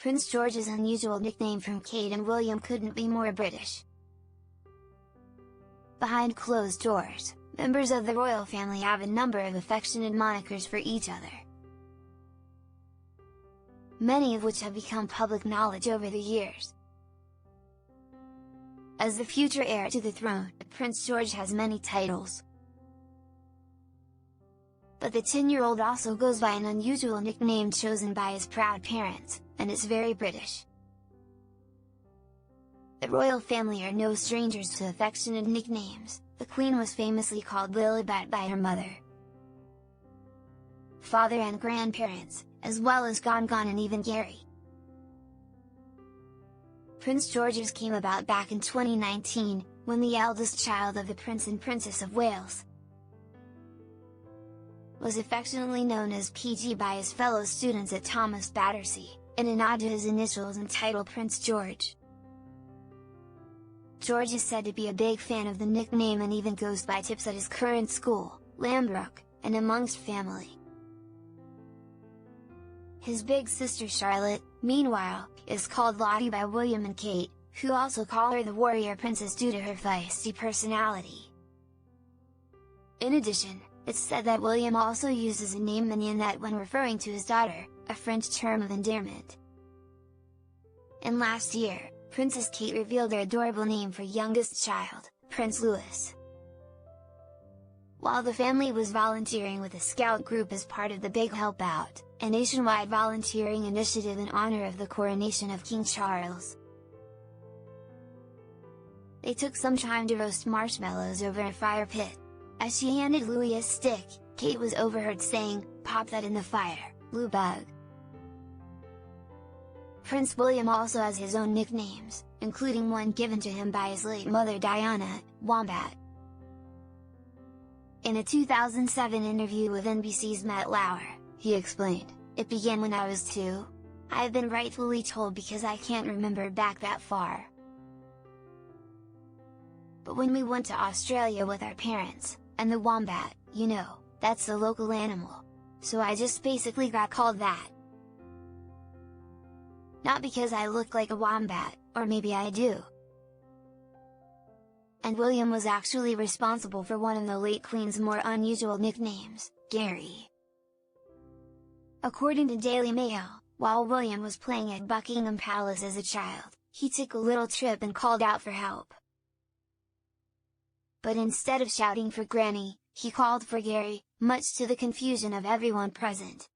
Prince George's unusual nickname from Kate and William couldn't be more British. Behind closed doors, members of the royal family have a number of affectionate monikers for each other, many of which have become public knowledge over the years. As the future heir to the throne, Prince George has many titles. But the 10-year-old also goes by an unusual nickname chosen by his proud parents, and it's very British. The royal family are no strangers to affectionate nicknames. The Queen was famously called Lilibet by her mother, father and grandparents, as well as Gongon and even Gary. Prince George's came about back in 2019, when the eldest child of the Prince and Princess of Wales was affectionately known as PG by his fellow students at Thomas Battersea, in a nod to his initials and title Prince George. George is said to be a big fan of the nickname and even goes by tips at his current school, Lambrook, and amongst family. His big sister Charlotte, meanwhile, is called Lottie by William and Kate, who also call her the warrior princess due to her feisty personality. In addition, it's said that William also uses a name mignonette when referring to his daughter, a French term of endearment. And last year, Princess Kate revealed her adorable name for youngest child, Prince Louis. While the family was volunteering with a scout group as part of the Big Help Out, a nationwide volunteering initiative in honor of the coronation of King Charles, they took some time to roast marshmallows over a fire pit. As she handed Louis a stick, Kate was overheard saying, "Pop that in the fire, Lou Bug." Prince William also has his own nicknames, including one given to him by his late mother Diana, Wombat. In a 2007 interview with NBC's Matt Lauer, he explained, "It began when I was 2. I've been rightfully told because I can't remember back that far. But when we went to Australia with our parents, and the wombat, you know, that's the local animal. So I just basically got called that. Not because I look like a wombat, or maybe I do." And William was actually responsible for one of the late Queen's more unusual nicknames, Gary. According to Daily Mail, while William was playing at Buckingham Palace as a child, he took a little trip and called out for help. But instead of shouting for Granny, he called for Gary, much to the confusion of everyone present.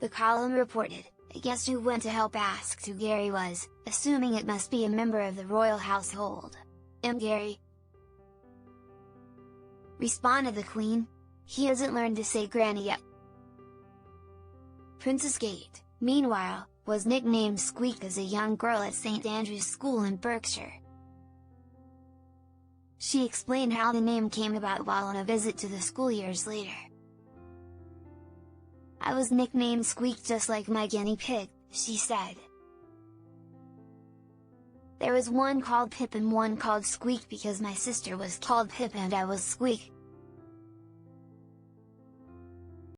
The column reported, a guest who went to help asked who Gary was, assuming it must be a member of the royal household. Gary?" responded the Queen. "He hasn't learned to say Granny yet." Princess Kate, meanwhile, was nicknamed Squeak as a young girl at St Andrew's School in Berkshire. She explained how the name came about while on a visit to the school years later. "I was nicknamed Squeak just like my guinea pig," she said. "There was one called Pip and one called Squeak because my sister was called Pip and I was Squeak.